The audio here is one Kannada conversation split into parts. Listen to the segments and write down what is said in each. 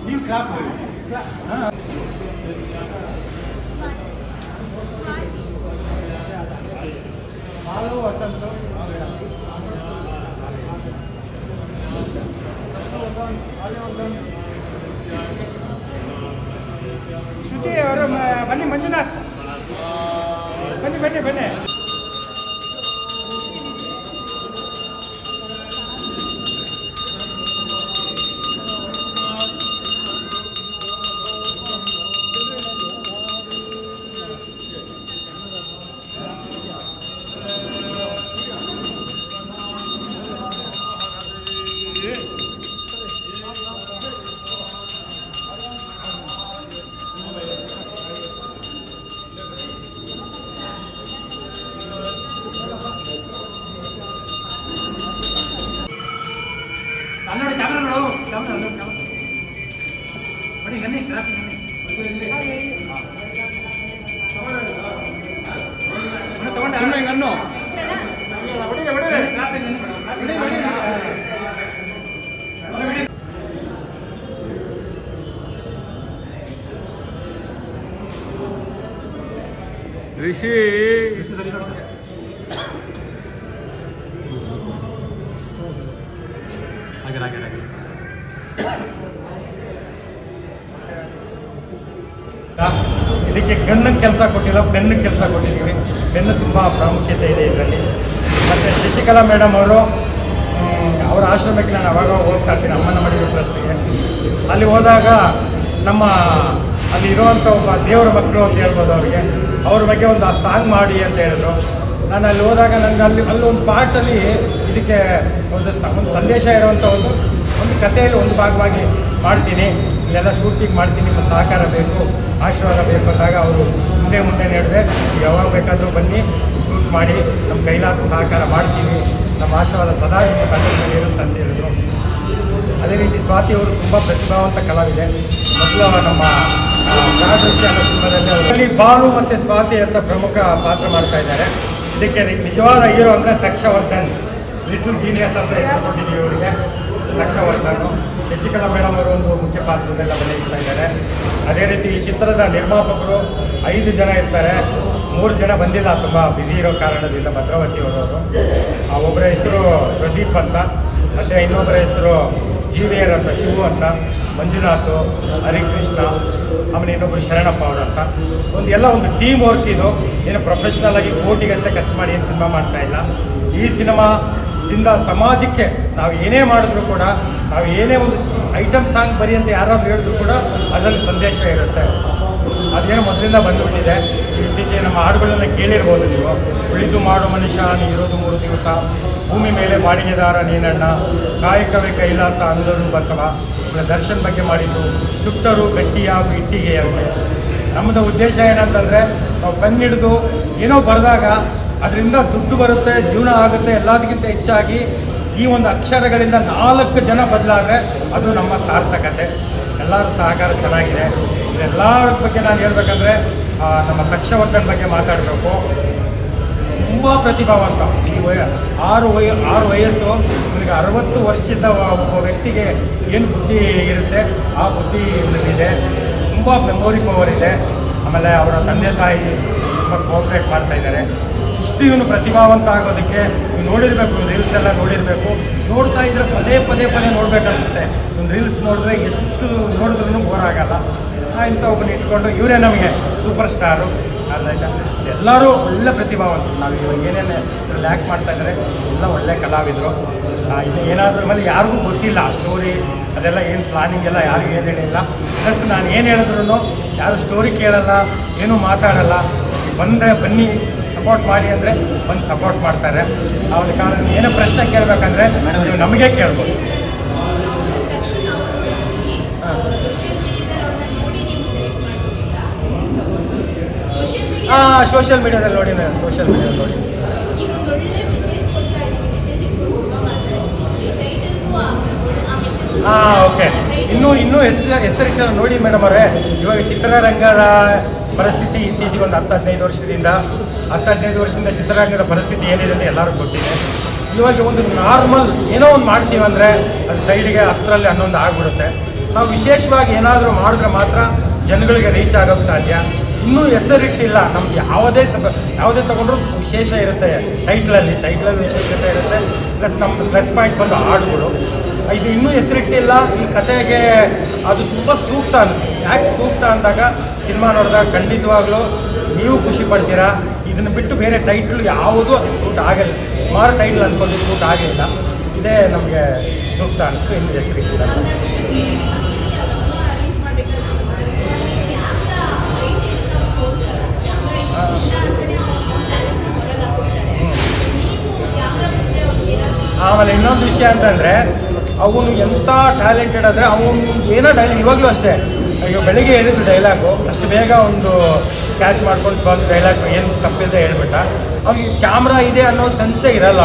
ನೀವು ಕ್ಲಾಪ್ ಹಾಂ ಹಾಲು ವಸಂತ ಶ್ರುತಿ ಅವರು ಬನ್ನಿ, ಮಂಜುನಾಥ್ ಬನ್ನಿ ಬನ್ನಿ ಬನ್ನಿ. ಋಷಿ ಇದಕ್ಕೆ ಗನ್ನಕ್ಕೆ ಕೆಲಸ ಕೊಟ್ಟಿಲ್ಲ, ಪೆನ್ನಿಗೆ ಕೆಲಸ ಕೊಟ್ಟಿದ್ದೀವಿ. ಪೆನ್ನು ತುಂಬ ಪ್ರಾಮುಖ್ಯತೆ ಇದೆ ಇದರಲ್ಲಿ. ಮತ್ತು ಶಶಿಕಲಾ ಮೇಡಮ್ ಅವರು ಅವರ ಆಶ್ರಮಕ್ಕೆ ನಾನು ಅವಾಗ ಹೋಗ್ತಾ ಇರ್ತೀನಿ, ಅಮ್ಮನ ಮಡಿಗೆ ಟ್ರಸ್ಟಿಗೆ. ಅಲ್ಲಿ ಹೋದಾಗ ನಮ್ಮ ಅಲ್ಲಿ ಇರುವಂಥ ಒಬ್ಬ ದೇವರ ಮಕ್ಕಳು ಅಂತ ಹೇಳ್ಬೋದು ಅವ್ರಿಗೆ, ಅವ್ರ ಬಗ್ಗೆ ಒಂದು ಸಾಂಗ್ ಮಾಡಿ ಅಂತ ಹೇಳಿದ್ರು. ನಾನು ಅಲ್ಲಿ ಹೋದಾಗ ನನಗೆ ಅಲ್ಲಿ ಒಂದು ಪಾರ್ಟಲ್ಲಿ ಇದಕ್ಕೆ ಒಂದು ಸಂದೇಶ ಇರುವಂಥ ಒಂದು ಕಥೆಯಲ್ಲಿ ಒಂದು ಭಾಗವಾಗಿ ಮಾಡ್ತೀನಿ, ಇಲ್ಲೆಲ್ಲ ಶೂಟಿಂಗ್ ಮಾಡ್ತೀನಿ, ನಿಮ್ಮ ಸಹಕಾರ ಬೇಕು, ಆಶೀರ್ವಾದ ಬೇಕು ಅಂದಾಗ ಅವರು ಮುಂದೆ ಹೇಳಿದೆ, ಯಾವಾಗ ಬೇಕಾದರೂ ಬನ್ನಿ ಶೂಟ್ ಮಾಡಿ, ನಮ್ಮ ಕೈಲಾದ ಸಹಕಾರ ಮಾಡ್ತೀವಿ, ನಮ್ಮ ಆಶೀರ್ವಾದ ಸದಾ ನಿಮ್ಮ ಕಥೆಯಲ್ಲಿ ಇರುತ್ತೆ ಅಂತ ಹೇಳಿದ್ರು. ಅದೇ ರೀತಿ ಸ್ವಾತಿ ಅವರು ತುಂಬ ಪ್ರತಿಭಾವಂತ ಕಲಾವಿದೆ. ಮೊದಲು ನಮ್ಮ ಕಲಾದೃಷ್ಟಿ ಅನ್ನೋ ಸಿನಿಮಾದಲ್ಲಿ ಅವರಲ್ಲಿ ಬಾಲು ಮತ್ತು ಸ್ವಾತಿ ಅಂತ ಪ್ರಮುಖ ಪಾತ್ರ ಮಾಡ್ತಾ ಇದ್ದಾರೆ. ಇದಕ್ಕೆ ನಿಜವಾದ ಹೀರೋ ಅಂದರೆ ತಕ್ಷವರ್ಧನ್, ಲಿಟಲ್ ಜೀನಿಯಸ್ ಅಂತ ಹೆಸರು ಕೊಟ್ಟಿದ್ದೀವಿ ಇವರಿಗೆ. ತಕ್ಷವರ್ಧನ್, ಶಶಿಕಲಾ ಮೇಡಮ್ ಅವರು ಒಂದು ಮುಖ್ಯ ಪಾತ್ರದೆಲ್ಲ ಅಭಿನಯಿಸ್ತಾ ಇದ್ದಾರೆ. ಅದೇ ರೀತಿ ಈ ಚಿತ್ರದ ನಿರ್ಮಾಪಕರು 5 ಜನ ಇರ್ತಾರೆ. 3 ಜನ ಬಂದಿಲ್ಲ, ತುಂಬ ಬ್ಯುಸಿ ಇರೋ ಕಾರಣದಿಂದ. ಭದ್ರಾವತಿ ಅವರು ಒಬ್ಬರ ಹೆಸರು ಪ್ರದೀಪ್ ಅಂತ, ಮತ್ತು ಇನ್ನೊಬ್ಬರ ಹೆಸರು ಜೀವಿಯರ್ ಅಂತ, ಶಿವು ಅಂತ, ಮಂಜುನಾಥ್, ಹರಿಕೃಷ್ಣ, ಆಮೇಲೆ ಇನ್ನೊಬ್ಬರು ಶರಣಪ್ಪ ಅವರು ಅಂತ. ಒಂದು ಟೀಮ್ ವರ್ಕ್ ಇದು. ಏನು ಪ್ರೊಫೆಷ್ನಲ್ ಆಗಿ ಕೋಟಿಗಟ್ಟಲೆ ಖರ್ಚು ಮಾಡಿ ಏನು ಸಿನಿಮಾ ಮಾಡ್ತಾಯಿಲ್ಲ. ಈ ಸಿನಿಮಾದಿಂದ ಸಮಾಜಕ್ಕೆ ನಾವು ಏನೇ ಮಾಡಿದ್ರು ಕೂಡ, ನಾವು ಏನೇ ಒಂದು ಐಟಮ್ ಸಾಂಗ್ ಬರಿ ಅಂತ ಯಾರಾದರೂ ಹೇಳಿದ್ರು ಕೂಡ ಅದರಲ್ಲಿ ಸಂದೇಶ ಇರುತ್ತೆ. ಅದೇನೋ ಮೊದಲಿಂದ ಬಂದುಬಿಟ್ಟಿದೆ. ಇತ್ತೀಚೆಗೆ ನಮ್ಮ ಹಾಡುಗಳನ್ನು ಕೇಳಿರ್ಬೋದು ನೀವು. ಉಳಿದು ಮಾಡು ಮನುಷ್ಯ ನೀ ಇರೋದು 3 ದಿವಸ, ಭೂಮಿ ಮೇಲೆ ಬಾಡಿಗೆದಾರ ನೀನಣ್ಣ, ಕಾಯಕವೇ ಕೈಲಾಸ ಅಂದರು ಬಸವ, ದರ್ಶನ್ ಬಗ್ಗೆ ಮಾಡಿದ್ದು, ಸುಟ್ಟರು ಗಟ್ಟಿಯಾಗು ಇಟ್ಟಿಗೆ ಅಂತ. ನಮ್ಮದು ಉದ್ದೇಶ ಏನಂತಂದರೆ, ನಾವು ಕಣ್ಣಿಡಿದು ಏನೋ ಬರೆದಾಗ ಅದರಿಂದ ದುಡ್ಡು ಬರುತ್ತೆ, ಜೀವನ ಆಗುತ್ತೆ. ಎಲ್ಲದಕ್ಕಿಂತ ಹೆಚ್ಚಾಗಿ ಈ ಒಂದು ಅಕ್ಷರಗಳಿಂದ 4 ಜನ ಬದಲಾದರೆ ಅದು ನಮ್ಮ ಸಾರ್ಥಕತೆ. ಎಲ್ಲರ ಸಹಕಾರ ಚೆನ್ನಾಗಿದೆ. ಇದೆಲ್ಲರ ಬಗ್ಗೆ ನಾನು ಹೇಳ್ಬೇಕಂದ್ರೆ ನಮ್ಮ ತಕ್ಷವರ್ಧನ್ ಬಗ್ಗೆ ಮಾತಾಡಬೇಕು. ತುಂಬ ಪ್ರತಿಭಾವಂತ. ಈ 6 ವಯಸ್ಸು, ಇವನಿಗೆ 60 ವರ್ಷದ ಒಬ್ಬ ವ್ಯಕ್ತಿಗೆ ಏನು ಬುದ್ಧಿ ಇರುತ್ತೆ ಆ ಬುದ್ಧಿ ಇವನಿಗಿದೆ. ತುಂಬ ಮೆಮೊರಿ ಪವರ್ ಇದೆ. ಆಮೇಲೆ ಅವರ ತಂದೆ ತಾಯಿ ತುಂಬ ಕೋಆಪ್ರೇಟ್ ಮಾಡ್ತಾ ಇದ್ದಾರೆ. ಇಷ್ಟು ಇವನು ಪ್ರತಿಭಾವಂತ ಆಗೋದಕ್ಕೆ ನೀವು ನೋಡಿರಬೇಕು, ರೀಲ್ಸ್ ಎಲ್ಲ ನೋಡಿರಬೇಕು. ನೋಡ್ತಾ ಇದ್ದರೆ ಪದೇ ನೋಡ್ಬೇಕು ಅನಿಸುತ್ತೆ. ಒಂದು ರೀಲ್ಸ್ ನೋಡಿದ್ರೆ ಎಷ್ಟು ನೋಡಿದ್ರೂ ಬೋರ್ ಆಗಲ್ಲ. ಇಂಥ ಒಬ್ಬನ ಇಟ್ಕೊಂಡು ಇವರೇ ನಮಗೆ ಸೂಪರ್ ಸ್ಟಾರು. ಅರ್ಥ ಎಲ್ಲರೂ ಒಳ್ಳೆ ಪ್ರತಿಭಾವಂತರು. ನಾವು ಇವಾಗ ಏನೇನು ಇದರಲ್ಲಿ ಆ್ಯಕ್ಟ್ ಮಾಡ್ತಾಯಿದ್ದಾರೆ ಎಲ್ಲ ಒಳ್ಳೆ ಕಲಾವಿದರು. ಇನ್ನು ಏನಾದರೂ ಮೇಲೆ ಯಾರಿಗೂ ಗೊತ್ತಿಲ್ಲ ಆ ಸ್ಟೋರಿ ಅದೆಲ್ಲ ಏನು ಪ್ಲಾನಿಂಗ್ ಎಲ್ಲ ಯಾರಿಗೂ ಏನು ಹೇಳಿಲ್ಲ. ಪ್ಲಸ್ ನಾನು ಏನು ಹೇಳಿದ್ರು ಯಾರು ಸ್ಟೋರಿ ಕೇಳಲ್ಲ, ಏನೂ ಮಾತಾಡಲ್ಲ. ಬಂದರೆ ಬನ್ನಿ ಸಪೋರ್ಟ್ ಮಾಡಿ ಅಂದರೆ ಬಂದು ಸಪೋರ್ಟ್ ಮಾಡ್ತಾರೆ. ಆ ಒಂದು ಕಾರಣ ಏನೋ ಪ್ರಶ್ನೆ ಕೇಳಬೇಕಂದ್ರೆ ನೀವು ನಮಗೆ ಕೇಳ್ಬೋದು. ಸೋಷಿಯಲ್ ಮೀಡಿಯಾದಲ್ಲಿ ನೋಡಿ. ಓಕೆ. ಇನ್ನೂ ಹೆಸರಿಟ್ಟು ನೋಡಿ ಮೇಡಮ್ ಅವರೇ. ಇವಾಗ ಚಿತ್ರರಂಗದ ಪರಿಸ್ಥಿತಿ ಇತ್ತೀಚೆಗೆ ಒಂದು 10-15 ವರ್ಷದಿಂದ 10-15 ವರ್ಷದಿಂದ ಚಿತ್ರರಂಗದ ಪರಿಸ್ಥಿತಿ ಏನಿದೆ ಅಂತ ಎಲ್ಲರಿಗೂ ಗೊತ್ತಿದೆ. ಇವಾಗ ಒಂದು ನಾರ್ಮಲ್ ಏನೋ ಒಂದು ಮಾಡ್ತೀವಿ ಅಂದರೆ ಅದು ಸೈಡಿಗೆ 10ರಲ್ಲಿ 11 ಆಗಿಬಿಡುತ್ತೆ. ನಾವು ವಿಶೇಷವಾಗಿ ಏನಾದರೂ ಮಾಡಿದ್ರೆ ಮಾತ್ರ ಜನಗಳಿಗೆ ರೀಚ್ ಆಗೋಕ್ಕೆ ಸಾಧ್ಯ. ಇನ್ನೂ ಹೆಸರಿಟ್ಟಿಲ್ಲ, ನಮ್ಗೆ ಯಾವುದೇ ತೊಗೊಂಡ್ರೂ ವಿಶೇಷ ಇರುತ್ತೆ. ಟೈಟ್ಲಲ್ಲಿ ವಿಶೇಷತೆ ಇರುತ್ತೆ. ಪ್ಲಸ್ ನಮ್ಮ ಪ್ಲಸ್ ಪಾಯಿಂಟ್ ಬಂದು ಹಾಡುಗಳು. ಇದು ಇನ್ನೂ ಹೆಸರಿಟ್ಟಿಲ್ಲ. ಈ ಕತೆಗೆ ಅದು ತುಂಬ ಸೂಕ್ತ ಅನಿಸ್ತು. ಯಾಕೆ ಸೂಕ್ತ ಅಂದಾಗ ಸಿನಿಮಾ ನೋಡಿದಾಗ ಖಂಡಿತವಾಗ್ಲೂ ನೀವು ಖುಷಿ ಪಡ್ತೀರಾ. ಇದನ್ನು ಬಿಟ್ಟು ಬೇರೆ ಟೈಟ್ಲ್ ಯಾವುದೂ ಅದಕ್ಕೆ ಸೂಟ್ ಆಗಲ್ಲ. ಸುಮಾರು ಟೈಟ್ಲ್ ಅಂದ್ಕೊಂಡು ಸೂಟ್ ಆಗಲಿಲ್ಲ. ಇದೇ ನಮಗೆ ಸೂಕ್ತ ಅನಿಸ್ತು. ಇನ್ನೂ ಹೆಸರಿಟ್ಟಿಲ್ಲ. ಆಮೇಲೆ ಇನ್ನೊಂದು ವಿಷಯ ಅಂತಂದರೆ ಅವನು ಎಂಥ ಟ್ಯಾಲೆಂಟೆಡ್ ಅಂದರೆ ಅವನು ಏನೋ ಇವಾಗಲೂ ಅಷ್ಟೇ. ಈಗ ಬೆಳಿಗ್ಗೆ ಹೇಳಿದ್ರು ಡೈಲಾಗು ಅಷ್ಟು ಬೇಗ ಒಂದು ಕ್ಯಾಚ್ ಮಾಡ್ಕೊಂಡು ಬಂದು ಡೈಲಾಗು ಏನು ತಪ್ಪಿದೆ ಹೇಳ್ಬಿಟ್ಟ. ಅವ್ನಿಗೆ ಕ್ಯಾಮ್ರಾ ಇದೆ ಅನ್ನೋ ಸೆನ್ಸೇ ಇರಲ್ಲ.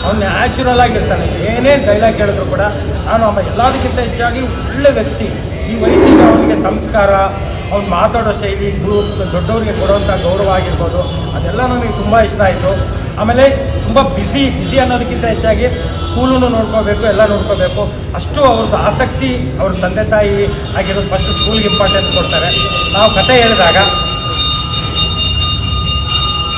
ಅವ್ನು ನ್ಯಾಚುರಲ್ ಆಗಿರ್ತಾನೆ. ಏನೇನು ಡೈಲಾಗ್ ಹೇಳಿದ್ರು ಕೂಡ ನಾನು ಎಲ್ಲದಕ್ಕಿಂತ ಹೆಚ್ಚಾಗಿ ಒಳ್ಳೆ ವ್ಯಕ್ತಿ. ಈ ವಯಸ್ಸಿಗೆ ಅವನಿಗೆ ಸಂಸ್ಕಾರ, ಅವ್ನು ಮಾತಾಡೋ ಶೈಲಿ, ದೊಡ್ಡವರಿಗೆ ಕೊಡುವಂಥ ಗೌರವ ಆಗಿರ್ಬೋದು, ಅದೆಲ್ಲ ನನಗೆ ತುಂಬ ಇಷ್ಟ ಆಯಿತು. ಆಮೇಲೆ ತುಂಬ ಬಿಸಿ ಅನ್ನೋದಕ್ಕಿಂತ ಹೆಚ್ಚಾಗಿ ಸ್ಕೂಲನ್ನು ನೋಡ್ಕೋಬೇಕು, ಎಲ್ಲ ನೋಡ್ಕೋಬೇಕು. ಅಷ್ಟು ಅವ್ರದ್ದು ಆಸಕ್ತಿ, ಅವ್ರ ತಂದೆ ತಾಯಿ ಆಗಿರೋದು ಫಸ್ಟ್ ಸ್ಕೂಲ್ಗೆ ಇಂಪಾರ್ಟೆನ್ಸ್ ಕೊಡ್ತಾರೆ. ನಾವು ಕತೆ ಹೇಳಿದಾಗ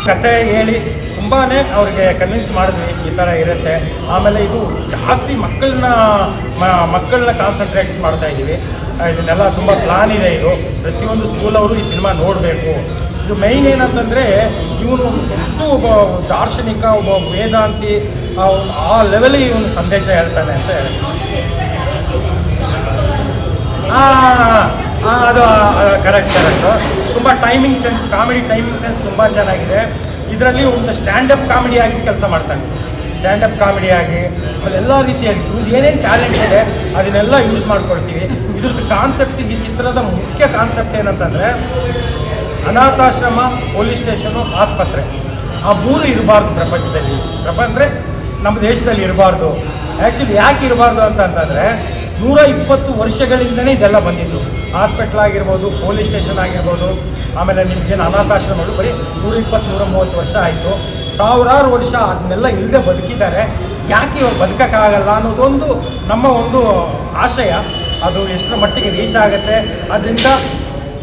ಕತೆ ಹೇಳಿ ತುಂಬಾ ಅವ್ರಿಗೆ ಕನ್ವಿನ್ಸ್ ಮಾಡಿದ್ವಿ ಈ ಥರ ಇರುತ್ತೆ. ಆಮೇಲೆ ಇದು ಜಾಸ್ತಿ ಮಕ್ಕಳನ್ನ ಕಾನ್ಸಂಟ್ರೇಟ್ ಮಾಡ್ತಾ ಇದ್ದೀವಿ. ಇದನ್ನೆಲ್ಲ ತುಂಬ ಪ್ಲಾನ್ ಇದೆ. ಇದು ಪ್ರತಿಯೊಂದು ಸ್ಕೂಲವರು ಈ ಸಿನಿಮಾ ನೋಡಬೇಕು. ಇದು ಮೈನ್ ಏನಂತಂದರೆ ಇವನು ಒಬ್ಬ ದಾರ್ಶನಿಕ, ಒಬ್ಬ ವೇದಾಂತಿ, ಆ ಲೆವೆಲಿಗೆ ಇವನು ಸಂದೇಶ ಹೇಳ್ತಾನೆ ಅಂತ ಹೇಳಿ. ಅದು ಕರೆಕ್ಟು. ತುಂಬ timing sense, comedy timing sense ತುಂಬ ಚೆನ್ನಾಗಿದೆ. ಇದರಲ್ಲಿ ಒಂದು ಸ್ಟ್ಯಾಂಡಪ್ ಕಾಮಿಡಿಯಾಗಿ ಕೆಲಸ ಮಾಡ್ತಾನೆ. ಸ್ಟ್ಯಾಂಡಪ್ ಕಾಮಿಡಿಯಾಗಿ ಆಮೇಲೆ ಎಲ್ಲ ರೀತಿಯಾಗಿ ಇವ್ರು ಏನೇನು ಟ್ಯಾಲೆಂಟ್ ಇದೆ ಅದನ್ನೆಲ್ಲ ಯೂಸ್ ಮಾಡ್ಕೊಳ್ತೀವಿ. ಇದ್ರದ್ದು ಕಾನ್ಸೆಪ್ಟ್, ಈ ಚಿತ್ರದ ಮುಖ್ಯ ಕಾನ್ಸೆಪ್ಟ್ ಏನಂತಂದರೆ ಅನಾಥಾಶ್ರಮ, ಪೊಲೀಸ್ ಸ್ಟೇಷನು, ಆಸ್ಪತ್ರೆ, ಆ ಮೂರು ಇರಬಾರ್ದು ಪ್ರಪಂಚದಲ್ಲಿ. ಅಂದರೆ ನಮ್ಮ ದೇಶದಲ್ಲಿ ಇರಬಾರ್ದು. ಆ್ಯಕ್ಚುಲಿ ಯಾಕೆ ಇರಬಾರ್ದು ಅಂತಂದರೆ 120 ವರ್ಷಗಳಿಂದನೇ ಇದೆಲ್ಲ ಬಂದಿದ್ದು. ಹಾಸ್ಪಿಟ್ಲ್ ಆಗಿರ್ಬೋದು, ಪೊಲೀಸ್ ಸ್ಟೇಷನ್ ಆಗಿರ್ಬೋದು, ಆಮೇಲೆ ನಿಮಗೇನು ಅನಾಥಾಶ್ರಮಗಳು ಬರೀ 120-130 ವರ್ಷ ಆಯಿತು. ಸಾವಿರಾರು ವರ್ಷ ಅದನ್ನೆಲ್ಲ ಇಲ್ಲದೆ ಬದುಕಿದ್ದಾರೆ. ಯಾಕೆ ಇವಾಗ ಬದುಕೋಕ್ಕಾಗಲ್ಲ ಅನ್ನೋದೊಂದು ನಮ್ಮ ಒಂದು ಆಶಯ. ಅದು ಎಷ್ಟರ ಮಟ್ಟಿಗೆ ರೀಚ್ ಆಗುತ್ತೆ. ಅದರಿಂದ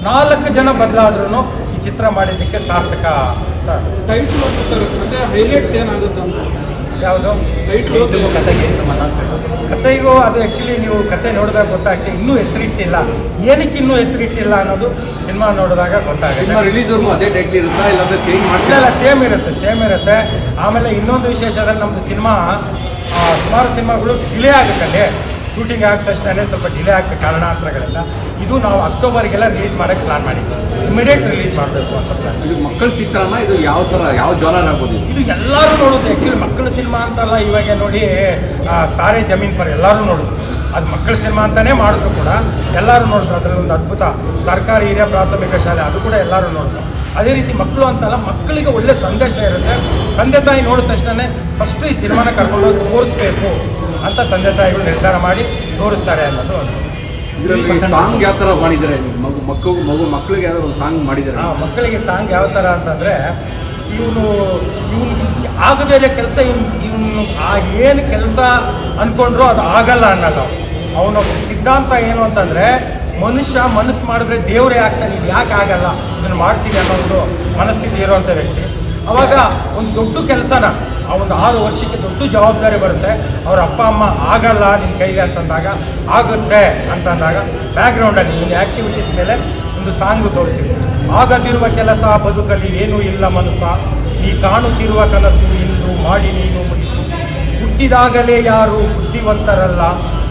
4 ಜನ ಬದಲಾದ್ರೂ ಈ ಚಿತ್ರ ಮಾಡಿದ್ದಕ್ಕೆ ಸಾರ್ಥಕ. ಟೈಟ್ಲ್ ಸರ್ ಮತ್ತೆ ಹೈಲೈಟ್ಸ್ ಏನಾಗುತ್ತೆ ಅಂತ ಯಾವುದು ಟೈಟ್ಲು ಕತೆಗೂ ಅದು ಆ್ಯಕ್ಚುಲಿ ನೀವು ಕತೆ ನೋಡಿದಾಗ ಗೊತ್ತಾಗ್ತದೆ. ಇನ್ನೂ ಹೆಸರಿಟ್ಟಿಲ್ಲ. ಏನಕ್ಕೆ ಇನ್ನೂ ಹೆಸರಿಟ್ಟಿಲ್ಲ ಅನ್ನೋದು ಸಿನಿಮಾ ನೋಡಿದಾಗ ಗೊತ್ತಾಗುತ್ತೆ. ರಿಲೀಸ್ವರೆಗೂ ಅದೇ ಟೈಟ್ಲ್ ಇರುತ್ತಾ ಇಲ್ಲಾಂದ್ರೆ ಚೇಂಜ್ ಮಾಡ್ತಿಲ್ಲ? ಸೇಮ್ ಇರುತ್ತೆ. ಆಮೇಲೆ ಇನ್ನೊಂದು ವಿಶೇಷ ಅಂದರೆ ನಮ್ಮದು ಸಿನಿಮಾ ಸುಮಾರು ಸಿನಿಮಾಗಳು ಡಿಲೇ ಆಗುತ್ತಲ್ಲಿ. ಶೂಟಿಂಗ್ ಆದ ತಕ್ಷಣ ಸ್ವಲ್ಪ ಡಿಲೇ ಆಗ್ತದೆ ಕಾರಣಾಂತರಗಳಿಂದ. ಇದು ನಾವು ಅಕ್ಟೋಬರ್ಗೆಲ್ಲ ರಿಲೀಸ್ ಮಾಡೋಕ್ಕೆ ಪ್ಲಾನ್ ಮಾಡಿದ್ವಿ. ಇಮಿಡಿಯೇಟ್ ರಿಲೀಸ್ ಮಾಡಬೇಕು ಅಂತ ಪ್ಲಾನ್. ಇದು ಮಕ್ಕಳ ಚಿತ್ರನ, ಇದು ಯಾವ ಜಾನರ್ ಆಗ್ಬೋದು? ಇದು ಎಲ್ಲರೂ ನೋಡೋದು. ಆ್ಯಕ್ಚುಲಿ ಮಕ್ಕಳ ಸಿನಿಮಾ ಅಂತಲ್ಲ. ಇವಾಗ ನೋಡಿ ತಾರೆ ಜಮೀನ್ ಪರ್ ಎಲ್ಲರೂ ನೋಡೋದು. ಅದು ಮಕ್ಕಳ ಸಿನಿಮಾ ಅಂತಲೇ ಮಾಡಿದ್ರು ಕೂಡ ಎಲ್ಲರೂ ನೋಡಿದ್ರು. ಅದರಲ್ಲಿ ಒಂದು ಅದ್ಭುತ ಸರ್ಕಾರಿ ಹಿರಿಯ ಪ್ರಾಥಮಿಕ ಶಾಲೆ, ಅದು ಕೂಡ ಎಲ್ಲರೂ ನೋಡಿದ್ರು. ಅದೇ ರೀತಿ ಮಕ್ಕಳು ಅಂತಲ್ಲ, ಮಕ್ಕಳಿಗೆ ಒಳ್ಳೆ ಸಂದೇಶ ಇರುತ್ತೆ. ತಂದೆ ತಾಯಿ ನೋಡಿದ ತಕ್ಷಣ ಫಸ್ಟು ಈ ಸಿನಿಮಾನ ಕರ್ಕೊಂಡೋಗಿ ತೋರಿಸ್ಬೇಕು ಅಂತ ತಂದೆ ತಾಯಿಗಳು ನಿರ್ಧಾರ ಮಾಡಿ ತೋರಿಸ್ತಾರೆ ಅನ್ನೋದು. ಇದರಲ್ಲಿ ಸಾಂಗ್ ಯಾವ ಥರ ಮಾಡಿದ್ದಾರೆ? ಮಕ್ಕಳಿಗೆ ಯಾವ್ದಾದ್ರು ಒಂದು ಸಾಂಗ್ ಮಾಡಿದ್ದಾರೆ? ಮಕ್ಕಳಿಗೆ ಸಾಂಗ್ ಯಾವ ಥರ ಅಂತಂದರೆ ಇವನು ಆಗದೇ ಇರೋ ಕೆಲಸ ಇವನು ಏನು ಕೆಲಸ ಅಂದ್ಕೊಂಡ್ರು ಅದು ಆಗಲ್ಲ ಅನ್ನಲ್ಲ. ಅವನ ಸಿದ್ಧಾಂತ ಏನು ಅಂತಂದರೆ ಮನುಷ್ಯ ಮನಸ್ಸು ಮಾಡಿದ್ರೆ ದೇವರೇ ಆಗ್ತಾನೆ. ಇದು ಯಾಕೆ ಆಗಲ್ಲ, ಇದನ್ನು ಮಾಡ್ತೀವಿ ಅನ್ನೋ ಒಂದು ಮನಸ್ಥಿತಿ ಇರುವಂಥ ವ್ಯಕ್ತಿ. ಆವಾಗ ಒಂದು ದೊಡ್ಡ ಕೆಲಸನ ಆ ಒಂದು 6 ವರ್ಷಕ್ಕೆ ದೊಡ್ಡ ಜವಾಬ್ದಾರಿ ಬರುತ್ತೆ. ಅವ್ರ ಅಪ್ಪ ಅಮ್ಮ ಆಗಲ್ಲ ನಿನ್ನ ಕೈಗೆ ಅಂತಂದಾಗ ಆಗುತ್ತೆ ಅಂತಂದಾಗ ಬ್ಯಾಕ್ಗ್ರೌಂಡಲ್ಲಿ ಒಂದು ಆ್ಯಕ್ಟಿವಿಟೀಸ್ ಮೇಲೆ ಒಂದು ಸಾಂಗು ತೋರಿಸ್ತೀವಿ. ಆಗದಿರುವ ಕೆಲಸ ಬದುಕಲಿ ಏನೂ ಇಲ್ಲ ಮನುಷ್ಯ, ನೀ ಕಾಣುತ್ತಿರುವ ಕನಸು ಇಂದು ಮಾಡಿ ನೀನು ಮುಗಿಸು. ಹುಟ್ಟಿದಾಗಲೇ ಯಾರು ಬುದ್ಧಿವಂತರಲ್ಲ,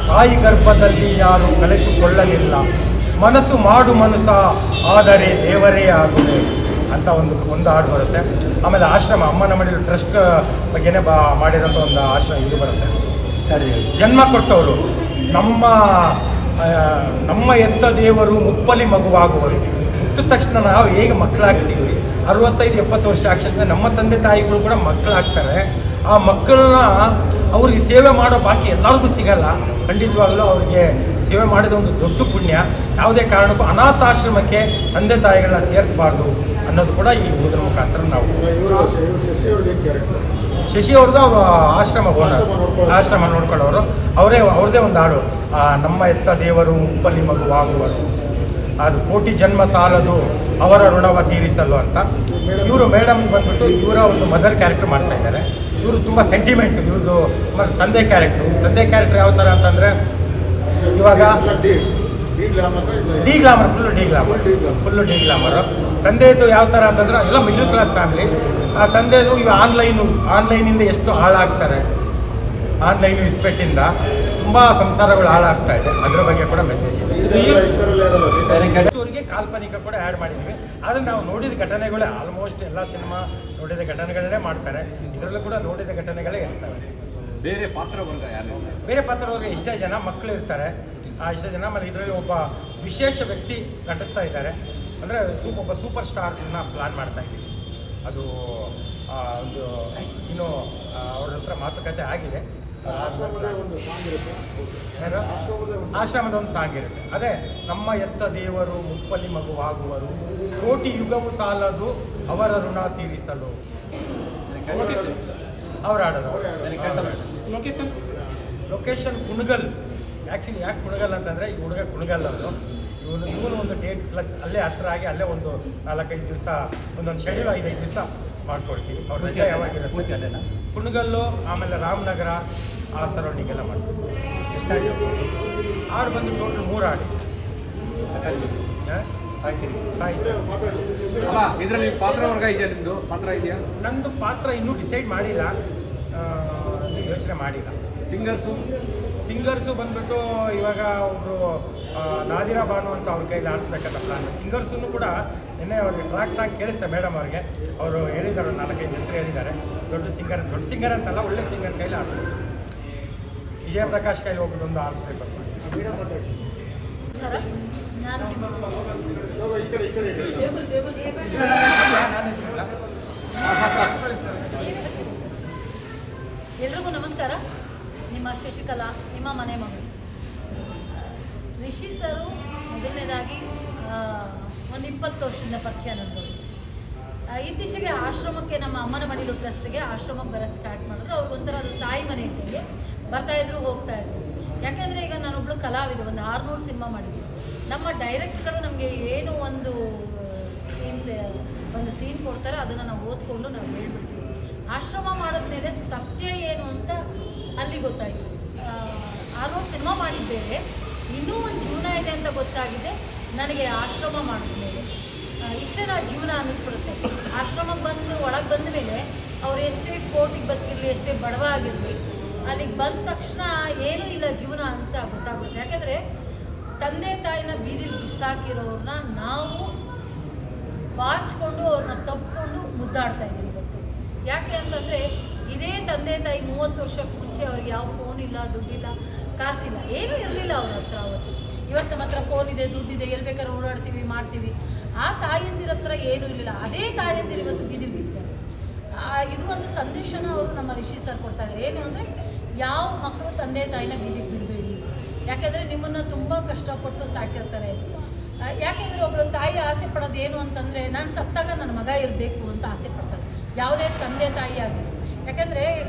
ತಾಯಿ ಗರ್ಭದಲ್ಲಿ ಯಾರು ಕಲಿತುಕೊಳ್ಳಲಿಲ್ಲ. ಮನಸ್ಸು ಮಾಡು ಮನಸ್ಸ, ಆದರೆ ದೇವರೇ ಆಗುವೆ ಅಂತ ಒಂದು ಹಾಡು ಬರುತ್ತೆ. ಆಮೇಲೆ ಆಶ್ರಮ, ಅಮ್ಮನ ಮಡಿಲು ಟ್ರಸ್ಟ್ ಬಗ್ಗೆನೇ ಮಾಡಿರೋಂಥ ಒಂದು ಆಶ್ರಮ ಇದು ಬರುತ್ತೆ. ಜನ್ಮ ಕೊಟ್ಟವರು ನಮ್ಮ ಎತ್ತ ದೇವರು ಮುಪ್ಪಲಿ ಮಗುವಾಗುವರು. ಹುಟ್ಟಿದ ತಕ್ಷಣ ನಾವು ಹೇಗೆ ಮಕ್ಕಳಾಗ್ತೀವಿ, 65-70 ವರ್ಷ ಆದ ತಕ್ಷಣ ನಮ್ಮ ತಂದೆ ತಾಯಿಗಳು ಕೂಡ ಮಕ್ಕಳಾಗ್ತಾರೆ. ಆ ಮಕ್ಕಳನ್ನ ಅವ್ರಿಗೆ ಸೇವೆ ಮಾಡೋ ಬಾಕಿ ಎಲ್ಲರಿಗೂ ಸಿಗಲ್ಲ. ಖಂಡಿತವಾಗಲೂ ಅವ್ರಿಗೆ ಸೇವೆ ಮಾಡಿದ ಒಂದು ದೊಡ್ಡ ಪುಣ್ಯ. ಯಾವುದೇ ಕಾರಣಕ್ಕೂ ಅನಾಥಾಶ್ರಮಕ್ಕೆ ತಂದೆ ತಾಯಿಗಳನ್ನ ಸೇರಿಸಬಾರ್ದು. ಅನ್ನೋದು ಕೂಡ ಈ ಓದ್ರ ಮುಖಾಂತರ ನಾವು ಶಶಿ ಅವ್ರದ್ದು ಏನು ಕ್ಯಾರೆಕ್ಟರ್? ಶಶಿ ಅವ್ರದ್ದು ಅವರು ಆಶ್ರಮ ನೋಡ್ಕೊಳ್ಳೋರು ಅವ್ರದ್ದೇ ಒಂದು ಹಾಡು, ನಮ್ಮ ಎತ್ತ ದೇವರು ಉಪ್ಪಲ್ಲಿ ಮಗುವಾಗುವರು, ಅದು ಕೋಟಿ ಜನ್ಮ ಸಾಲದು ಅವರ ಋಣವ ತೀರಿಸಲು ಅಂತ. ಇವರು ಮೇಡಮ್ ಬಂದ್ಬಿಟ್ಟು ಇವರ ಒಂದು ಮದರ್ ಕ್ಯಾರೆಕ್ಟರ್ ಮಾಡ್ತಾ ಇದ್ದಾರೆ. ಇವರು ತುಂಬ ಸೆಂಟಿಮೆಂಟ್, ಇವ್ರದ್ದು ತಂದೆ ಕ್ಯಾರೆಕ್ಟರ್ ಯಾವ ಥರ ಅಂತಂದರೆ ಇವಾಗ D glamour full D glamour. ತಂದೆದು ಯಾವ ಥರ ಅಂತಂದ್ರೆ ಎಲ್ಲ ಮಿಡ್ಲ್ ಕ್ಲಾಸ್ ಫ್ಯಾಮಿಲಿ. ಆ ತಂದೆದು ಇವು ಆನ್ಲೈನಿಂದ ಎಷ್ಟು ಹಾಳಾಗ್ತಾರೆ, ಆನ್ಲೈನ್ ಇಸ್ಪೆಟ್ಟಿಂದ ತುಂಬ ಸಂಸಾರಗಳು ಹಾಳಾಗ್ತಾ ಇದೆ, ಅದರ ಬಗ್ಗೆ ಕೂಡ ಮೆಸೇಜ್ ಇದೆ. ಅವರಿಗೆ ಕಾಲ್ಪನಿಕ ಕೂಡ ಆ್ಯಡ್ ಮಾಡಿದ್ವಿ. ಆದರೆ ನಾವು ನೋಡಿದ ಘಟನೆಗಳೇ ಆಲ್ಮೋಸ್ಟ್ ಎಲ್ಲ ಸಿನಿಮಾ ನೋಡಿದ ಘಟನೆಗಳನ್ನೇ ಮಾಡ್ತಾರೆ, ಇದರಲ್ಲೂ ಕೂಡ ನೋಡಿದ ಘಟನೆಗಳೇ ಇರ್ತವೆ. ಬೇರೆ ಪಾತ್ರವರ್ಗ ಯಾರು? ಬೇರೆ ಪಾತ್ರದವ್ರಿಗೆ ಇಷ್ಟೇ ಜನ ಮಕ್ಕಳು ಇರ್ತಾರೆ, ಇಷ್ಟೇ ಜನ. ಆಮೇಲೆ ಇದರಲ್ಲಿ ಒಬ್ಬ ವಿಶೇಷ ವ್ಯಕ್ತಿ ನಟಿಸ್ತಾ ಇದ್ದಾರೆ, ಅಂದರೆ ಒಬ್ಬ ಸೂಪರ್ ಸ್ಟಾರ್ನ ಪ್ಲಾನ್ ಮಾಡ್ತಾ ಇದ್ದೀವಿ. ಅದು ಒಂದು ಇನ್ನೂ ಅವ್ರ ಹತ್ರ ಮಾತುಕತೆ ಆಗಿದೆ. ಆಶ್ರಮದ ಒಂದು ಸಾಂಗ್ ಇರುತ್ತೆ, ಅದೇ ನಮ್ಮ ಎತ್ತ ದೇವರು ಮುಪ್ಪಲಿ ಮಗುವಾಗುವರು, ಕೋಟಿ ಯುಗವು ಸಾಲದು ಅವರ ಋಣ ತೀರಿಸಲು. ಅವ್ರು ಆಡೋದು. ಲೊಕೇಶನ್ ಕುಣಗಲ್. ಆ್ಯಕ್ಚುಲಿ ಯಾಕೆ ಕುಣಗಲ್ ಅಂತಂದರೆ ಈ ಹುಡುಗ ಕುಣಗಲ್ ಅವರು, ಇವನು ಒಂದು ಡೇಟ್ ಪ್ಲಸ್ ಅಲ್ಲೇ ಹತ್ರ ಆಗಿ ಅಲ್ಲೇ ಒಂದು 4-5 ದಿವಸ ಒಂದೊಂದು ಶೆಡ್ಯೂಲ್ 5 ದಿವಸ ಮಾಡ್ಕೊಳ್ತೀವಿ. ಅವ್ರ ರಜೆ ಯಾವಾಗಿರುತ್ತೆ ಅಲ್ಲೇನ ಕುಣಗಲ್ಲು, ಆಮೇಲೆ ರಾಮನಗರ ಆ ಸರೌಂಡಿಂಗೆಲ್ಲ ಮಾಡ್ತೀವಿ. ಎಷ್ಟಾಗಿ ಹಾಡು ಬಂದು ಟೋಟಲ್ 3 ಹಾಡು. ಇದರಲ್ಲಿ ಪಾತ್ರವರ್ಗ ಇದೆಯಾ? ನಿಮ್ಮದು ಪಾತ್ರ ಇದೆಯಾ? ನಂದು ಪಾತ್ರ ಇನ್ನೂ ಡಿಸೈಡ್ ಮಾಡಿಲ್ಲ, ಯೋಚನೆ ಮಾಡಿಲ್ಲ. ಸಿಂಗರ್ಸು ಬಂದ್ಬಿಟ್ಟು ಇವಾಗ ಒಬ್ಬರು ನಾದಿರಾ ಬಾನು ಅಂತ ಅವ್ರ ಕೈಲಿ ಆಡಿಸ್ಬೇಕಂತ ಪ್ಲಾನ್. ಸಿಂಗರ್ಸೂ ಕೂಡ ನಿನ್ನೆ ಅವ್ರಿಗೆ ಟ್ರ್ಯಾಕ್ ಸಾಂಗ್ ಕೇಳಿಸ್ತೆ ಮೇಡಮ್ ಅವ್ರಿಗೆ, ಅವರು ಹೇಳಿದ್ದಾರೆ, 4-5 ಹೆಸರು ಹೇಳಿದ್ದಾರೆ. ದೊಡ್ಡ ಸಿಂಗರ್ ಅಂತಲ್ಲ, ಒಳ್ಳೆ ಸಿಂಗರ್ ಕೈಲಿ ಆಡಿಸ್ಬೇಕು. ವಿಜಯ ಪ್ರಕಾಶ್ ಕೈಲಿ ಒಬ್ಬರೊಂದು ಆಡಿಸ್ಬೇಕು ಅಂತ. ಎಲ್ರಿಗೂ ನಮಸ್ಕಾರ. ನಿಮ್ಮ ಶಶಿಕಲಾ, ನಿಮ್ಮ ಮನೆ ಮಗಳು. ರಿಷಿ ಸರು ಮೊದಲನೇದಾಗಿ ಒಂದು 20 ವರ್ಷದಿಂದ ಪರಿಚಯ ನನ್ನದು. ಇತ್ತೀಚೆಗೆ ಆಶ್ರಮಕ್ಕೆ, ನಮ್ಮ ಅಮ್ಮನ ಮಡಿಲು ಟ್ರಸ್ಟ್ಗೆ ಆಶ್ರಮಕ್ಕೆ ಬರೋಕ್ಕೆ ಸ್ಟಾರ್ಟ್ ಮಾಡಿದ್ರು. ಅವ್ರಿಗೊಂಥರ ಅದು ತಾಯಿ ಮನೆ ಇದ್ದಂಗೆ, ಬರ್ತಾಯಿದ್ರು ಹೋಗ್ತಾಯಿದ್ರು. ಯಾಕೆಂದರೆ ಈಗ ನಾನೊಬ್ಳು ಕಲಾವಿದೆ, ಒಂದು 600 ಸಿನಿಮಾ ಮಾಡಿದ್ವಿ. ನಮ್ಮ ಡೈರೆಕ್ಟ್ಗಳು ನಮಗೆ ಏನು ಒಂದು ಸೀನ್ ಕೊಡ್ತಾರೆ, ಅದನ್ನು ನಾವು ಓದ್ಕೊಂಡು ನಾವು ಹೇಳ್ಬಿಡ್ತೀವಿ. ಆಶ್ರಮ ಮಾಡಿದ್ಮೇಲೆ ಸತ್ಯ ಏನು ಅಂತ ಅಲ್ಲಿ ಗೊತ್ತಾಯಿತು. 600 ಸಿನಿಮಾ ಮಾಡಿದ್ದೇವೆ, ಇನ್ನೂ ಒಂದು ಜೀವನ ಇದೆ ಅಂತ ಗೊತ್ತಾಗಿದೆ ನನಗೆ ಆಶ್ರಮ ಮಾಡಿದ್ಮೇಲೆ. ಇಷ್ಟೇ ನಾ ಜೀವನ ಅನ್ನಿಸ್ಬಿಡುತ್ತೆ. ಆಶ್ರಮಕ್ಕೆ ಬಂದು ಒಳಗೆ ಬಂದ ಮೇಲೆ ಅವ್ರು ಎಷ್ಟೇ ಕೋಟಿಗೆ ಬದುಕಿರಲಿ, ಎಷ್ಟೇ ಬಡವ ಆಗಿರಲಿ, ಅಲ್ಲಿಗೆ ಬಂದ ತಕ್ಷಣ ಏನೂ ಇಲ್ಲ ಜೀವನ ಅಂತ ಗೊತ್ತಾಗುತ್ತೆ. ಯಾಕೆಂದರೆ ತಂದೆ ತಾಯಿನ ಬೀದಿಲಿ ಬಿಸಾಕಿರೋರನ್ನ ನಾವು ಬಾಚಿಕೊಂಡು ಅವ್ರನ್ನ ತಪ್ಪಿಕೊಂಡು ಮುದ್ದಾಡ್ತಾ ಇದ್ದೀವಿ ಇವತ್ತು. ಯಾಕೆ ಅಂತಂದರೆ ಇದೇ ತಂದೆ ತಾಯಿ 30 ವರ್ಷಕ್ಕೆ ಮುಂಚೆ ಅವ್ರಿಗೆ ಯಾವ ಫೋನ್ ಇಲ್ಲ, ದುಡ್ಡಿಲ್ಲ, ಕಾಸಿಲ್ಲ, ಏನೂ ಇರಲಿಲ್ಲ ಅವ್ರ ಹತ್ರ ಅವತ್ತು. ಇವತ್ತು ನಮ್ಮ ಹತ್ರ ಫೋನ್ ಇದೆ, ದುಡ್ಡಿದೆ, ಎಲ್ಲಿ ಬೇಕಾದ್ರೆ ಓಡಾಡ್ತೀವಿ, ಮಾಡ್ತೀವಿ. ಆ ತಾಯಂದಿರ ಹತ್ರ ಏನೂ ಇರಲಿಲ್ಲ, ಅದೇ ತಾಯಂದಿರು ಇವತ್ತು ಬೀದಿಲಿ ಬಿಡ್ತಾರೆ. ಇದು ಒಂದು ಸಂದೇಶನ ಅವರು ನಮ್ಮ ರಿಷಿ ಸರ್ ಕೊಡ್ತಾ ಇದ್ದಾರೆ. ಏನು ಅಂದರೆ ಯಾವ ಮಕ್ಕಳು ತಂದೆ ತಾಯಿನ ಬೀದಿಗೆ ಬಿಡಬೇಡಿ, ಯಾಕೆಂದರೆ ನಿಮ್ಮನ್ನು ತುಂಬ ಕಷ್ಟಪಟ್ಟು ಸಾಕಿರ್ತಾರೆ. ಯಾಕೆಂದರೆ ಒಬ್ಬಳು ತಾಯಿ ಆಸೆ ಪಡೋದು ಏನು ಅಂತಂದರೆ, ನಾನು ಸತ್ತಾಗ ನನ್ನ ಮಗ ಇರಬೇಕು ಅಂತ ಆಸೆ ಪಡ್ತಾಳೆ, ಯಾವುದೇ ತಂದೆ ತಾಯಿ ಆಗಿ. ಯಾಕೆಂದರೆ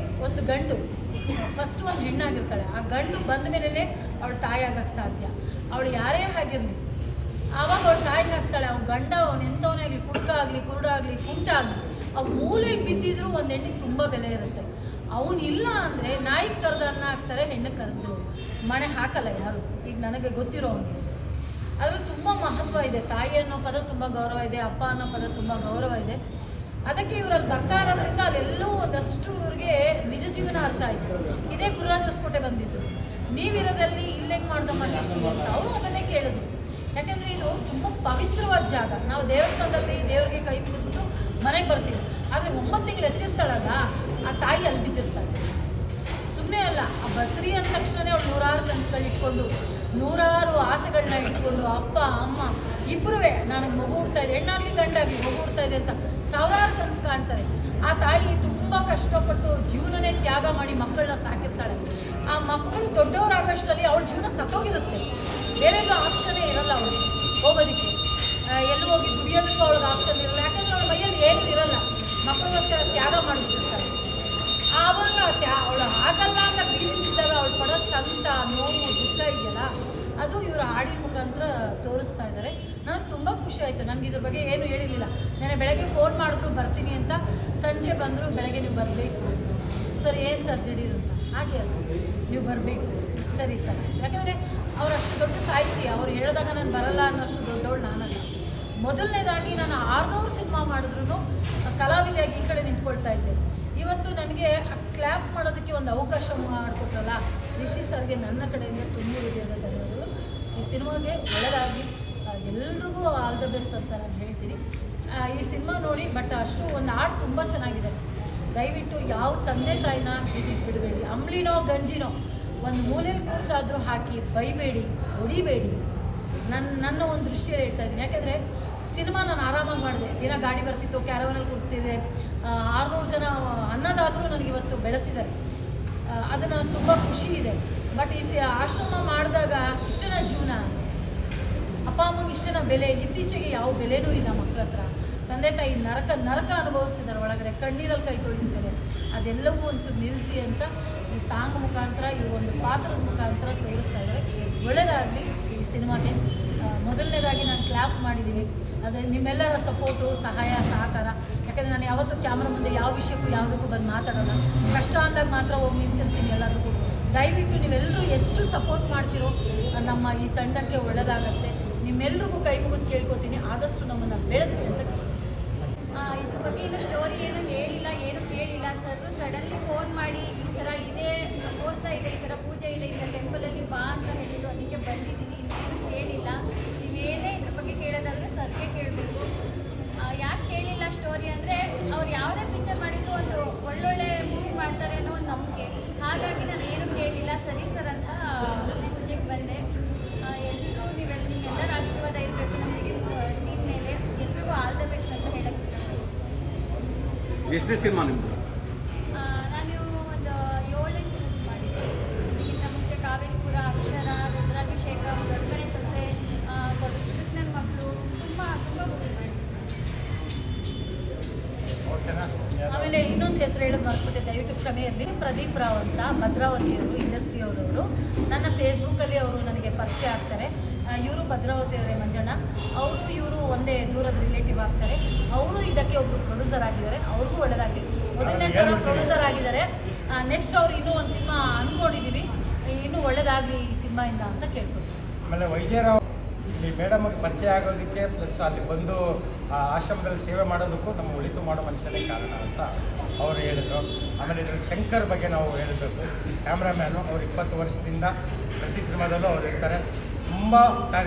ಒಂದು ಗಂಡು ಫಸ್ಟು ಒಂದು ಹೆಣ್ಣಾಗಿರ್ತಾಳೆ, ಆ ಗಂಡು ಬಂದ ಮೇಲೆ ಅವಳು ತಾಯಿ ಆಗೋಕ್ಕೆ ಸಾಧ್ಯ. ಅವಳು ಯಾರೇ ಆಗಿರಲಿ, ಆವಾಗ ಅವಳು ತಾಯಿ ಆಗ್ತಾಳೆ. ಅವ್ನು ಗಂಡ ಅವನು ಎಂಥವನೇ ಆಗಲಿ, ಕುಡುಕ ಆಗಲಿ, ಕುರುಡಾಗಲಿ, ಕುಂಟ ಆಗಲಿ, ಅವ್ನು ಮೂಲೆಗೆ ಬಿದ್ದಿದ್ರು ಒಂದು ಹೆಣ್ಣಿಗೆ ತುಂಬ ಬೆಲೆ ಇರುತ್ತೆ. ಅವನು ಇಲ್ಲ ಅಂದರೆ ನಾಯಿಗೆ ಕರೆದ ಅನ್ನ ಹಾಕ್ತಾರೆ, ಹೆಣ್ಣಿಗೆ ಕರೆದು ಮಣೆ ಹಾಕಲ್ಲ ಯಾರು. ಈಗ ನನಗೆ ಗೊತ್ತಿರೋ ಅವನು ಅದರಲ್ಲಿ ತುಂಬ ಮಹತ್ವ ಇದೆ. ತಾಯಿ ಅನ್ನೋ ಪದ ತುಂಬ ಗೌರವ ಇದೆ, ಅಪ್ಪ ಅನ್ನೋ ಪದ ತುಂಬ ಗೌರವ ಇದೆ. ಅದಕ್ಕೆ ಇವರಲ್ಲಿ ಬರ್ತಾ ಇರೋದ್ರಿಂದ ಅಲ್ಲೆಲ್ಲೂ ಒಂದಷ್ಟು ಇವ್ರಿಗೆ ನಿಜ ಜೀವನ ಅರ್ಥ ಆಯಿತು. ಇದೇ ಗುರುರಾಜ್ ಹೊಸಕೋಟೆ ಬಂದಿದ್ದು, ನೀವಿರೋದಲ್ಲಿ ಇಲ್ಲೇಗೆ ಮಾಡ್ದಮ್ಮ ಶಿಶಿ ಅಂತ ಅವರು ಅದನ್ನೇ ಕೇಳಿದ್ರು. ಯಾಕೆಂದರೆ ಇದು ತುಂಬ ಪವಿತ್ರವಾದ ಜಾಗ. ನಾವು ದೇವಸ್ಥಾನದಲ್ಲಿ ದೇವರಿಗೆ ಕೈ ಮುಗಿದ್ಬಿಟ್ಟು ಮನೆಗೆ ಬರ್ತೀವಿ, ಆದರೆ 9 ತಿಂಗಳು ಎತ್ತಿರ್ತಾಳಲ್ಲ ಆ ತಾಯಿ ಅಲ್ಲಿ ಬಿದ್ದಿರ್ತಾಳೆ. ಸುಮ್ಮನೆ ಅಲ್ಲ, ಆ ಬಸರಿ ಅಂದ ತಕ್ಷಣ ಅವಳು 100 ಕನಸುಗಳು ಇಟ್ಕೊಂಡು, 100 ಆಸೆಗಳನ್ನ ಇಟ್ಕೊಂಡು, ಅಪ್ಪ ಅಮ್ಮ ಇಬ್ಬರೂ ನನಗೆ ಮಗು ಹುಡ್ತಾ ಇದೆ, ಹೆಣ್ಣಾಗಲಿ ಗಂಡಾಗಲಿ ಮಗು ಹುಡ್ತಾ ಇದೆ ಅಂತ 1000 ಕನಸು ಕಾಣ್ತಾರೆ. ಆ ತಾಯಿ ತುಂಬ ಕಷ್ಟಪಟ್ಟು ಜೀವನನೇ ತ್ಯಾಗ ಮಾಡಿ ಮಕ್ಕಳನ್ನ ಸಾಕಿರ್ತಾಳೆ. ಆ ಮಕ್ಕಳು ದೊಡ್ಡವರಾಗೋಷ್ಟರಲ್ಲಿ ಅವಳ ಜೀವನ ಸತ್ತೋಗಿರುತ್ತೆ, ಬೇರೆದು ಆಪ್ಷನ್ನೇ ಇರಲ್ಲ ಅವಳಿಗೆ ಹೋಗೋದಕ್ಕೆ. ಎಲ್ಲಿ ಹೋಗಿ ದುಡಿಯೋದಕ್ಕೂ ಅವಳಿಗೆ ಆಪ್ಷನ್ ಇರಲ್ಲ. ಯಾಕಂದರೆ ಏನೂ ಇರಲ್ಲ, ಮಕ್ಕಳಿಗೋಸ್ಕರ ತ್ಯಾಗ ಮಾಡಿಬಿಟ್ಟಿರ್ತಾರೆ. ಆವಾಗ ಅವಳು ಆಗಲ್ಲ ಅಂತ ಬೀಳ್ತಿದ್ದಾಗ ಅವಳು ಪಡೋ ಸಂಕಟ, ನೋವು, ದುಃಖ ಇದೆಯಲ್ಲ, ಅದು ಇವರು ಹಾಡಿನ ಮುಖಾಂತರ ತೋರಿಸ್ತಾ ಇದ್ದಾರೆ. ನನಗೆ ತುಂಬ ಖುಷಿ ಆಯಿತು. ನನಗೆ ಇದ್ರ ಬಗ್ಗೆ ಏನು ಹೇಳಿರಲಿಲ್ಲ. ನಾನು ಬೆಳಗ್ಗೆ ಫೋನ್ ಮಾಡಿದ್ರು ಬರ್ತೀನಿ ಅಂತ, ಸಂಜೆ ಬಂದರು ಬೆಳಗ್ಗೆ ನೀವು ಬರಬೇಕು ಸರ್. ಏನು ಸರ್ ದಿಢೀರ್ ಅಂತ? ಹಾಗೆ ಅದು ನೀವು ಬರಬೇಕು. ಸರಿ ಸರ್, ಯಾಕಂದರೆ ಅವ್ರು ಅಷ್ಟು ದೊಡ್ಡ ಸಾಹಿತಿ, ಅವ್ರು ಹೇಳಿದಾಗ ನಾನು ಬರಲ್ಲ ಅನ್ನೋಷ್ಟು ದೊಡ್ಡವಳು ನಾನಲ್ಲ. ಮೊದಲನೇದಾಗಿ ನಾನು 600 ಸಿನಿಮಾ ಮಾಡಿದ್ರು ಕಲಾವಿದೆಯಾಗಿ ಈ ಕಡೆ ನಿಂತ್ಕೊಳ್ತಾ ಇದ್ದೆ. ಇವತ್ತು ನನಗೆ ಕ್ಲ್ಯಾಪ್ ಮಾಡೋದಕ್ಕೆ ಒಂದು ಅವಕಾಶ ಮಾಡಿಕೊಟ್ರಲ್ಲ ರಿಷಿ ಸರ್ಗೆ ನನ್ನ ಕಡೆಯಿಂದ ತುಂಬ ಹೃದಯದ ಧನ್ಯವಾದಗಳು. ಈ ಸಿನಿಮಾಗೆ ಒಳ್ಳೆಯದಾಗಿ ಎಲ್ರಿಗೂ ಆಲ್ ದ ಬೆಸ್ಟ್ ಅಂತ ನಾನು ಹೇಳ್ತೀನಿ. ಈ ಸಿನಿಮಾ ನೋಡಿ, ಬಟ್ ಅಷ್ಟು ಒಂದು ಹಾಡು ತುಂಬ ಚೆನ್ನಾಗಿದೆ. ದಯವಿಟ್ಟು ಯಾವ ತಂದೆ ತಾಯಿನ ಇದಕ್ಕೆ ಬಿಡಬೇಡಿ. ಅಂಬ್ಲಿನೋ ಗಂಜಿನೋ ಒಂದು ಮೂಲೆಯಲ್ಲಿ ಕೂರ್ಸಾದರೂ ಹಾಕಿ ಬೈಬೇಡಿ, ಹೊಡಿಬೇಡಿ. ನನ್ನ ಒಂದು ದೃಷ್ಟಿಯಲ್ಲಿ ಹೇಳ್ತಾ ಇದ್ದೀನಿ. ಯಾಕೆಂದರೆ ಸಿನಿಮಾ ನಾನು ಆರಾಮಾಗಿ ಮಾಡಿದೆ. ದಿನ ಗಾಡಿ ಬರ್ತಿತ್ತು, ಕ್ಯಾರವನಲ್ಲಿ ಕೂರ್ತಿದ್ದೆ. 600 ಜನ ಅನ್ನದಾತರು ನನಗಿವತ್ತು ಬೆಳೆಸಿದ್ದಾರೆ. ಅದು ನನಗೆ ತುಂಬ ಖುಷಿ ಇದೆ. ಬಟ್ ಈ ಆಶ್ರಮ ಮಾಡಿದಾಗ ಇಷ್ಟೇನ ಜೀವನ, ಅಪ್ಪ ಅಮ್ಮಗೆ ಇಷ್ಟೇನ ಬೆಲೆ. ಇತ್ತೀಚೆಗೆ ಯಾವ ಬೆಲೆನೂ ಇಲ್ಲ ಮಕ್ಕಳ ಹತ್ರ. ತಂದೆ ತಾಯಿ ನರಕ ಅನುಭವಿಸ್ತಿದ್ದಾರೆ ಒಳಗಡೆ, ಕಣ್ಣೀರಲ್ಲಿ ಕೈ ತೊಳಿತಿದ್ದಾರೆ. ಅದೆಲ್ಲವೂ ಒಂಚೂರು ನಿಲ್ಲಿಸಿ ಅಂತ ಈ ಸಾಂಗ್ ಮುಖಾಂತರ, ಈ ಒಂದು ಪಾತ್ರದ ಮುಖಾಂತರ ತೋರಿಸ್ತಾ ಇದ್ದಾರೆ. ಒಳ್ಳೆಯದಾಗಲಿ ಈ ಸಿನಿಮಾಗೆ. ಮೊದಲನೇದಾಗಿ ನಾನು ಕ್ಲ್ಯಾಪ್ ಮಾಡಿದ್ದೀನಿ. ಅದು ನಿಮ್ಮೆಲ್ಲರ ಸಪೋರ್ಟು, ಸಹಾಯ, ಸಹಕಾರ. ಯಾಕಂದರೆ ನಾನು ಯಾವತ್ತೂ ಕ್ಯಾಮ್ರಾ ಮುಂದೆ ಯಾವ ವಿಷಯಕ್ಕೂ ಯಾವುದಕ್ಕೂ ಬಂದು ಮಾತಾಡೋಲ್ಲ. ಕಷ್ಟ ಅಂದಾಗ ಮಾತ್ರ ಹೋಗಿ ನಿಂತಿರ್ತೀನಿ ಎಲ್ಲದಕ್ಕೂ. ದಯವಿಟ್ಟು ನೀವೆಲ್ಲರೂ ಎಷ್ಟು ಸಪೋರ್ಟ್ ಮಾಡ್ತೀರೋ ನಮ್ಮ ಈ ತಂಡಕ್ಕೆ ಒಳ್ಳೆಯದಾಗತ್ತೆ. ನಿಮ್ಮೆಲ್ರಿಗೂ ಕೈ ಮುಗಿದು ಕೇಳ್ಕೊತೀನಿ, ಆದಷ್ಟು ನಮ್ಮನ್ನು ಬೆಳೆಸಿ ಅಂತ. ಇದ್ರ ಬಗ್ಗೆ ಏನು ಸ್ಟೋರಿ ಏನು ಹೇಳಿಲ್ಲ, ಏನು ಕೇಳಿಲ್ಲ. ಸರ್ ಸಡನ್ಲಿ ಫೋನ್ ಮಾಡಿ ಈ ಥರ ಇದೆ, ಓದ್ತಾ ಇದೆ, ಈ ಥರ ಪೂಜೆ ಇದೆ, ಈ ಟೆಂಪಲಲ್ಲಿ ಬಾ ಅಂತ ಹೇಳಿದ್ರು. ಅದಕ್ಕೆ ಬಂದಿದ್ದೀನಿ. ಇನ್ನೇನು ಕೇಳಿಲ್ಲ. ನೀವೇನೇ ಇದ್ರ ಬಗ್ಗೆ ಕೇಳೋದಾದರೆ ಸರ್ಗೆ ಕೇಳಬೇಕು. ಯಾಕೆ ಕೇಳಿಲ್ಲ ಸ್ಟೋರಿ ಅಂದರೆ, ಅವ್ರು ಯಾವುದೇ ಪಿಕ್ಚರ್ ಮಾಡಿದ್ರು ಒಂದು ಒಳ್ಳೊಳ್ಳೆ ಮೂವಿ ಮಾಡ್ತಾರೆ ಅನ್ನೋ ಒಂದು ನಂಬಿಕೆ. ಹಾಗಾಗಿ ನಾನು ಏನು ಕೇಳಿಲ್ಲ. ಸರಿ ಸರ್ ಅಂತ ಮೆಸೇಜಿಗೆ ಬಂದೆ. ಎಲ್ಲರೂ ನಿಮ್ಮೆಲ್ಲರ ಆಶೀರ್ವಾದ ಇರಬೇಕು ನಮಗೆ ಟೀಮ್ ಮೇಲೆ. ಎಲ್ರಿಗೂ ಆಲ್ ದ ಬೆಸ್ಟ್ ಅಂತ ಹೇಳಕ್ಕೆ ಇಷ್ಟಪಡ್ತೀನಿ. ಎಷ್ಟನೇ ಸಿನಿಮಾ ನಿಮ್ಮದು? ನಾನು ಒಂದು 7-8 ಮಾಡಿದ್ದೆ. ಇದಕ್ಕಿಂತ ಮುಂಚೆ ಕಾವೇರಿಪುರ, ಅಕ್ಷರ, ರುದ್ರಾಭಿಷೇಕ, ದೊಡ್ಡಮನೆ ಸೊಸೆ, ಕೃಷ್ಣನ ಮಕ್ಕಳು, ತುಂಬ ಮೂವಿ ಮಾಡಿದ್ದೆ. ಆಮೇಲೆ ಇನ್ನೊಂದು ಹೆಸರು ಹೇಳೋದು ಮರ್ಸ್ಬಿಟ್ಟೆ, ದಯವಿಟ್ಟು ಕ್ಷಮೆ ಇರಲಿ. ಪ್ರದೀಪ್ ರಾವ್ ಅಂತ ಭದ್ರಾವತಿಯವರು, ಇಂಡಸ್ಟ್ರಿಯವರವರು. ನನ್ನ ಫೇಸ್ಬುಕ್ಕಲ್ಲಿ ಅವರು ನನಗೆ ಪರಿಚಯ ಆಗ್ತಾರೆ. ಇವರು ಭದ್ರಾವತಿಯವರೇ, ಮಂಜಣ್ಣ ಅವರು. ಇವರು ಒಂದೇ ದೂರದ ರಿಲೇಟಿವ್ ಆಗ್ತಾರೆ. ಅವರು ಇದಕ್ಕೆ ಒಬ್ಬರು ಪ್ರೊಡ್ಯೂಸರ್ ಆಗಿದ್ದಾರೆ. ಅವ್ರಿಗೂ ಒಳ್ಳೆಯದಾಗಲಿ. ಮೊದಲನೇ ಸಲ ಪ್ರೊಡ್ಯೂಸರ್ ಆಗಿದ್ದಾರೆ. ನೆಕ್ಸ್ಟ್ ಅವ್ರು ಇನ್ನೂ ಒಂದು ಸಿನಿಮಾ ಅಂದ್ಕೊಂಡಿದ್ದೀವಿ. ಇನ್ನೂ ಒಳ್ಳೆಯದಾಗಲಿ ಈ ಸಿನಿಮಾಯಿಂದ ಅಂತ ಕೇಳ್ಕೊಳ್ತೀವಿ. ಆಮೇಲೆ ವೈದ್ಯರಾವ್ ಈ ಮೇಡಮ್ಗೆ ಪರಿಚಯ ಆಗೋದಕ್ಕೆ, ಪ್ಲಸ್ ಅಲ್ಲಿ ಬಂದು ಆ ಆಶ್ರಮದಲ್ಲಿ ಸೇವೆ ಮಾಡೋದಕ್ಕೂ ನಮ್ಮ ಒಳಿತು ಮಾಡೋ ಮನುಷ್ಯನೇ ಕಾರಣ ಅಂತ ಅವರು ಹೇಳಿದರು. ಆಮೇಲೆ ಇದರಲ್ಲಿ ಶಂಕರ್ ಬಗ್ಗೆ ನಾವು ಹೇಳಬೇಕು. ಕ್ಯಾಮ್ರಾಮ್ಯಾನು ಅವ್ರು 20 ವರ್ಷದಿಂದ ಪ್ರತಿ ಸಿನಿಮಾದಲ್ಲೂ ಅವ್ರು ಇರ್ತಾರೆ. ತುಂಬ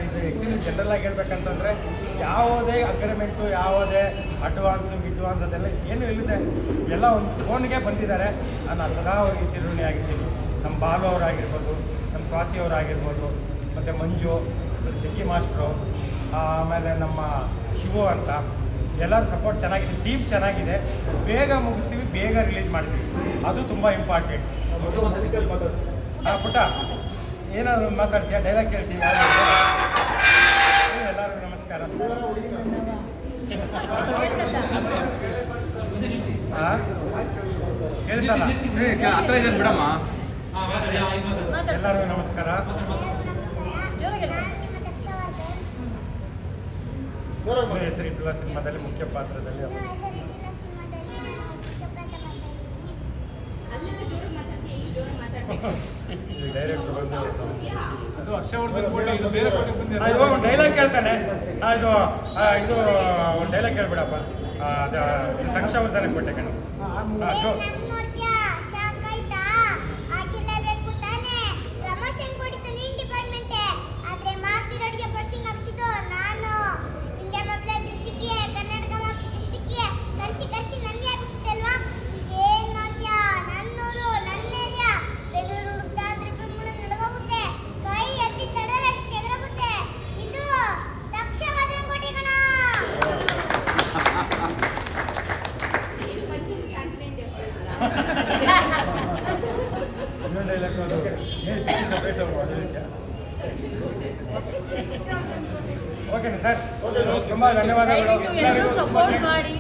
ಇದು ಆ್ಯಕ್ಚುಲಿ ಜನರಲ್ಲಾಗಿ ಹೇಳ್ಬೇಕಂತಂದರೆ ಯಾವುದೇ ಅಗ್ರಿಮೆಂಟು, ಯಾವುದೇ ಅಡ್ವಾನ್ಸ್ ಅದೆಲ್ಲ ಏನು ಇಲ್ಲದೆ ಎಲ್ಲ ಒಂದು ಫೋನ್ಗೆ ಬಂದಿದ್ದಾರೆ. ನಾನು ಸದಾ ಅವ್ರಿಗೆ ಚಿರುಣಿ ಆಗಿರ್ತೀನಿ. ನಮ್ಮ ಬಾಲು ಅವರಾಗಿರ್ಬೋದು, ನಮ್ಮ ಸ್ವಾತಿ ಅವರಾಗಿರ್ಬೋದು, ಮತ್ತು ಮಂಜು, ಜಗ್ಗಿ ಮಾಸ್ಟ್ರು, ಆಮೇಲೆ ನಮ್ಮ ಶಿವು ಅಂತ ಎಲ್ಲರೂ ಸಪೋರ್ಟ್ ಚೆನ್ನಾಗಿದೆ. ಟೀಮ್ ಚೆನ್ನಾಗಿದೆ. ಬೇಗ ಮುಗಿಸ್ತೀವಿ, ಬೇಗ ರಿಲೀಸ್ ಮಾಡ್ತೀವಿ. ಅದು ತುಂಬ ಇಂಪಾರ್ಟೆಂಟ್. ಪುಟ್ಟ ಏನಾದ್ರು ಮಾತಾಡ್ತೀಯ? ಡೈಲಾಗ್ ಕೇಳ್ತೀವಿ. ಎಲ್ಲರಿಗೂ ನಮಸ್ಕಾರ. ಕೇಳಿಸಲ್ಲ? ಹತ್ರ ಇದ್ದಾನೆ ಬಿಡಮ್ಮ. ಎಲ್ಲರಿಗೂ ನಮಸ್ಕಾರ. ಹೆಸರಿಟ್ಟಿಲ್ಲ ಸಿನಿಮಾದಲ್ಲಿ ಮುಖ್ಯ ಪಾತ್ರದಲ್ಲಿ ಡೈರೆಕ್ಟರ್ ಬಂದು ಡೈಲಾಗ್ ಕೇಳ್ತಾನೆ. ಇದು ಒಂದು ಡೈಲಾಗ್ ಕೇಳ್ಬಿಡಪ್ಪ. ಹರ್ಷವರ್ಧನ್ ಕೊಟ್ಟೆ ಕಣ. ಓಕೆ ಸರ್, ತುಂಬ ಧನ್ಯವಾದಗಳು. ದಯವಿಟ್ಟು ಎಲ್ಲರೂ ಸಪೋರ್ಟ್ ಮಾಡಿ.